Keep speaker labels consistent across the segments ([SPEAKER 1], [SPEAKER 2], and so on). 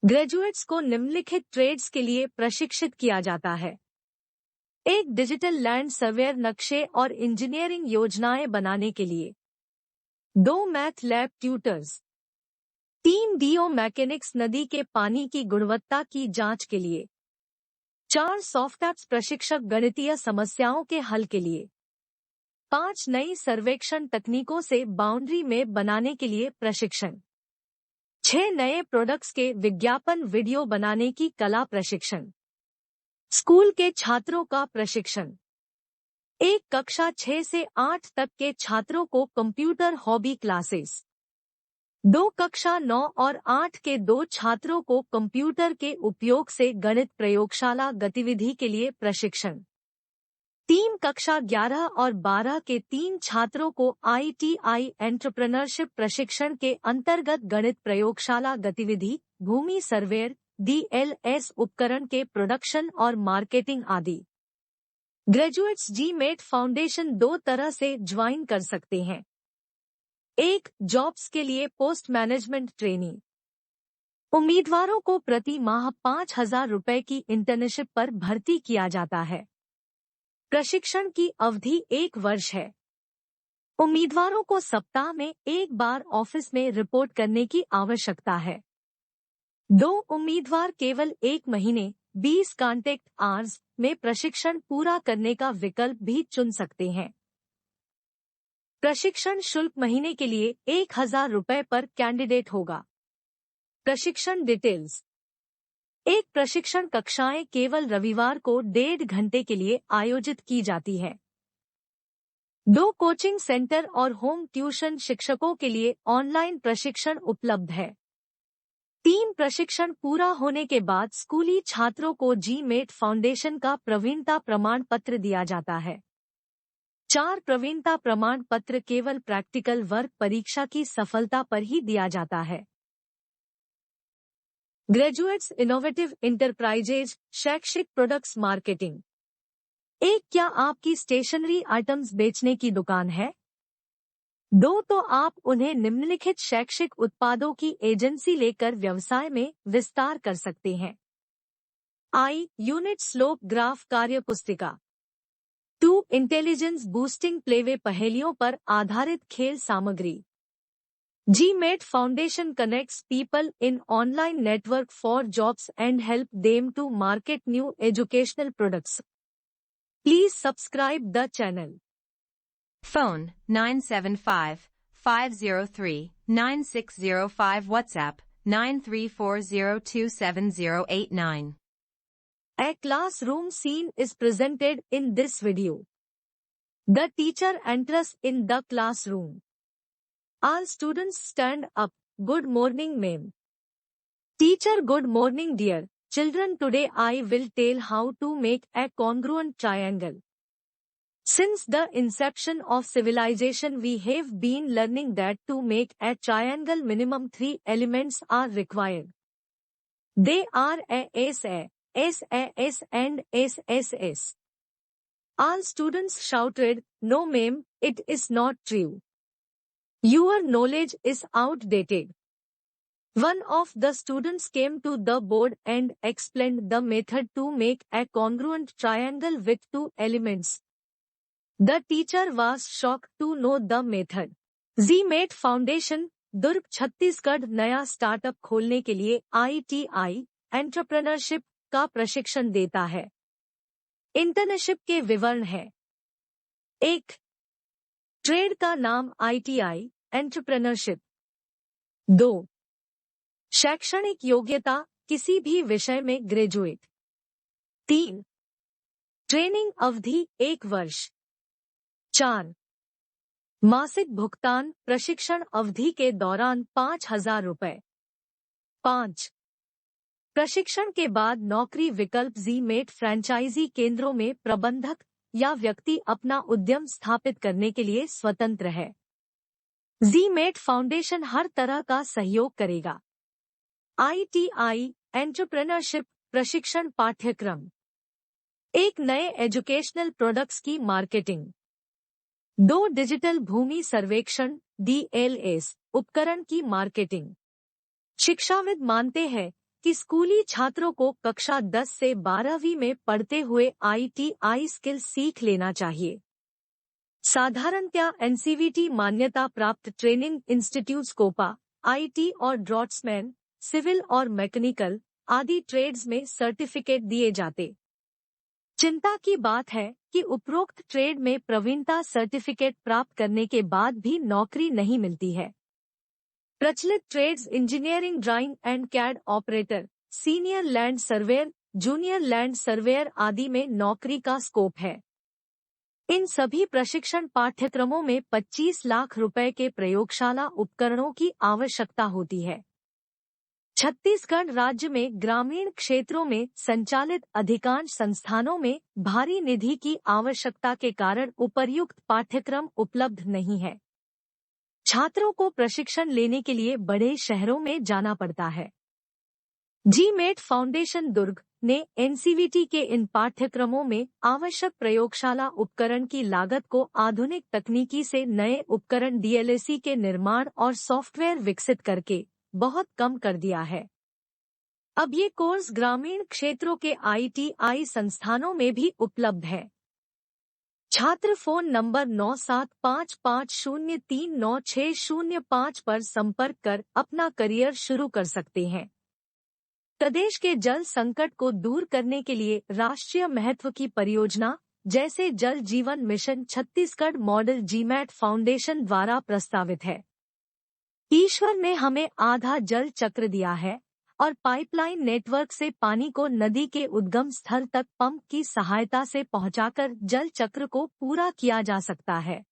[SPEAKER 1] Graduates को निम्नलिखित trades के लिए प्रशिक्षित किया जाता है। एक डिजिटल लैंड सर्वेयर नक्शे और इंजीनियरिंग योजनाएं बनाने के लिए। 2 मैथ लैब ट्यूटर्स। 3 डीओ मैकेनिक्स नदी के पानी की गुणवत्ता की जांच के लिए। 4 सॉफ्टवेयर प्रशिक्षक गणितीय समस्याओं के हल के लिए। 5 नई सर्वेक्षण तकनीकों से बाउंड्री में बनाने के लिए प्रशिक्षण। 6 नए प्रोडक्ट्स के विज्ञापन वीडियो बनाने की कला प्रशिक्षण। स्कूल के छात्रों का प्रशिक्षण। एक कक्षा 6 से 8 तक के छात्रों को कंप्यूटर हॉबी क्लासेस। 2 कक्षा 9 और 8 के 2 छात्रों को कंप्यूटर के उपयोग से गणित प्रयोगशाला गतिविधि के लिए प्रशिक्षण। 3 कक्षा 11 और 12 के 3 छात्रों को ITI एंटरप्रेन्योरशिप प्रशिक्षण के अंतर्गत गणित प्रयोगशाला गतिविधि, भूमि सर्वेयर, DLS उपकरण के प्रोडक्शन और मार्केटिंग आदि। ग्रेजुएट्स GMAT फाउंडेशन 2 तरह से ज्वाइन कर सकते हैं। 1. जॉब्स के लिए पोस्ट मैनेजमेंट ट्रेनी। उम्मीदवारों को प्रति माह 5,000 रुपए की इंटर्नशिप पर भर्ती किया जाता है। प्रशिक्षण की अवधि 1 वर्ष है। उम्मीदवारों को सप्ताह में 1 बार ऑफिस में रिपोर्ट करने की आवश्यकता है। 2 उम्मीदवार केवल 1 महीने 20 कॉन्टैक्ट आवर्स में प्रशिक्षण पूरा करने का विकल्प भी चुन सकते हैं। प्रशिक्षण शुल्क महीने के लिए 1,000 रुपए पर कैंडिडेट होगा। प्रशिक्षण डिटेल्स। एक प्रशिक्षण कक्षाएं केवल रविवार को 1.5 घंटे के लिए आयोजित की जाती है। 2 कोचिंग सेंटर और होम ट्यूशन शिक्षकों के लिए ऑनलाइन प्रशिक्षण उपलब्ध है। 3 प्रशिक्षण पूरा होने के बाद स्कूली छात्रों को GMAT फाउंडेशन का प्रवीणता प्रमाण पत्र दिया जाता है। 4 प्रवीणता प्रमाण पत्र केवल प्रैक्टिकल वर्क परीक्षा की सफलता पर ही दिया जाता है। ग्रेजुएट्स इनोवेटिव इंटरप्राइजेज शैक्षिक प्रोडक्ट्स मार्केटिंग। 1. क्या आपकी स्टेशनरी आइटम्स बेचने की दुकान है? 2. तो आप उन्हें निम्नलिखित शैक्षिक उत्पादों की एजेंसी लेकर व्यवसाय में विस्तार कर सकते हैं। यूनिट स्लोप ग्राफ कार्य पुस्तिका। 2. इंटेलिजेंस बूस्टिंग प्लेवे पहेलियों पर आधारित खेल सामग्री। GMAT Foundation connects people in online network for jobs and help them to market new educational products. Please subscribe the channel.
[SPEAKER 2] Phone 975-503-9605. WhatsApp 9340270089.
[SPEAKER 1] A classroom scene is presented in this video. The teacher enters in the classroom. All students stand up. Good morning, ma'am. Teacher, good morning, dear children. Today I will tell how to make a congruent triangle. Since the inception of civilization, we have been learning that to make a triangle minimum 3 elements are required. They are a SA, SAS and SSS. All students shouted, "No, ma'am, it is not true. Your knowledge is outdated." One of the students came to the board and explained the method to make a congruent triangle with 2 elements. The teacher was shocked to know the method. GMAT foundation Durg Chhattisgarh नया startup खोलने के लिए ITI entrepreneurship का प्रशिक्षण देता है। Internship के विवरण है। 1. ट्रेड का नाम ITI एंटरप्रेन्योरशिप। 2. शैक्षणिक योग्यता किसी भी विषय में ग्रेजुएट। 3. ट्रेनिंग अवधि 1 वर्ष। 4. मासिक भुगतान प्रशिक्षण अवधि के दौरान 5,000 रुपए। 5. प्रशिक्षण के बाद नौकरी विकल्प। GMAT फ्रेंचाइजी केंद्रों में प्रबंधक या व्यक्ति अपना उद्यम स्थापित करने के लिए स्वतंत्र है। GMAT फाउंडेशन हर तरह का सहयोग करेगा। ITI एंटरप्रेन्योरशिप प्रशिक्षण पाठ्यक्रम। 1 नए एजुकेशनल प्रोडक्ट्स की मार्केटिंग। 2 डिजिटल भूमि सर्वेक्षण DLS उपकरण की मार्केटिंग। शिक्षाविद मानते हैं कि स्कूली छात्रों को कक्षा 10 से 12वीं में पढ़ते हुए ITI स्किल सीख लेना चाहिए। साधारणतया NCVT मान्यता प्राप्त ट्रेनिंग इंस्टीट्यूट्स कोपा, IT और ड्रॉट्समैन, सिविल और मैकेनिकल आदि ट्रेड्स में सर्टिफिकेट दिए जाते। चिंता की बात है कि उपरोक्त ट्रेड में प्रवीणता सर्टिफिकेट प्राप्त करने के बाद भी नौकरी नहीं मिलती है। प्रचलित trades engineering, drawing and CAD operator, senior land surveyor, junior land surveyor आदि में नौकरी का स्कोप है। इन सभी प्रशिक्षण पाठ्यक्रमों में 25 लाख रुपए के प्रयोगशाला उपकरणों की आवश्यकता होती है। छत्तीसगढ़ राज्य में ग्रामीण क्षेत्रों में संचालित अधिकांश संस्थानों में भारी निधि की आवश्यकता के कारण उपर्युक्त पाठ्यक्रम उपलब्ध नहीं है। छात्रों को प्रशिक्षण लेने के लिए बड़े शहरों में जाना पड़ता है। GMAT फाउंडेशन दुर्ग ने NCVT के इन पाठ्यक्रमों में आवश्यक प्रयोगशाला उपकरण की लागत को आधुनिक तकनीकी से नए उपकरण DLAC के निर्माण और सॉफ्टवेयर विकसित करके बहुत कम कर दिया है। अब ये कोर्स ग्रामीण क्षेत्रों के ITI संस्थानों में भी उपलब्ध है। छात्र फोन नंबर 9755039605 पर संपर्क कर अपना करियर शुरू कर सकते हैं। प्रदेश के जल संकट को दूर करने के लिए राष्ट्रीय महत्व की परियोजना जैसे जल जीवन mission Chhattisgarh model GMAT foundation द्वारा प्रस्तावित है। ईश्वर ने हमें आधा जल चक्र दिया है और पाइपलाइन नेटवर्क से पानी को नदी के उद्गम स्थल तक पंप की सहायता से पहुंचाकर जल चक्र को पूरा किया जा सकता है।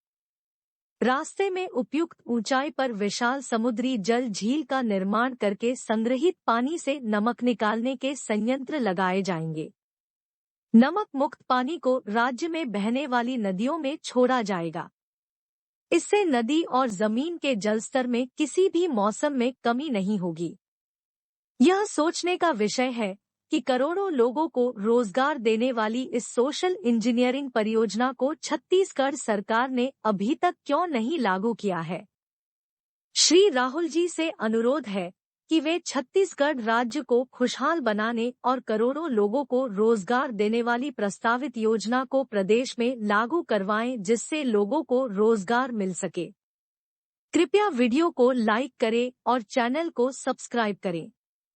[SPEAKER 1] रास्ते में उपयुक्त ऊंचाई पर विशाल समुद्री जल झील का निर्माण करके संग्रहित पानी से नमक निकालने के संयंत्र लगाए जाएंगे। नमक मुक्त पानी को राज्य में बहने वाली नदियों में छोड़ा जाएगा। इससे नदी और जमीन के जलस्तर में किसी भी मौसम में कमी नहीं होगी। यह सोचने का विषय है कि करोड़ों लोगों को रोजगार देने वाली इस सोशल इंजीनियरिंग परियोजना को छत्तीसगढ़ सरकार ने अभी तक क्यों नहीं लागू किया है। श्री राहुल जी से अनुरोध है कि वे छत्तीसगढ़ राज्य को खुशहाल बनाने और करोड़ों लोगों को रोजगार देने वाली प्रस्तावित योजना को प्रदेश में लागू करवाएं, जिससे लोगों को रोजगार मिल सके। कृपया वीडियो को लाइक करें और चैनल को सब्सक्राइब करें।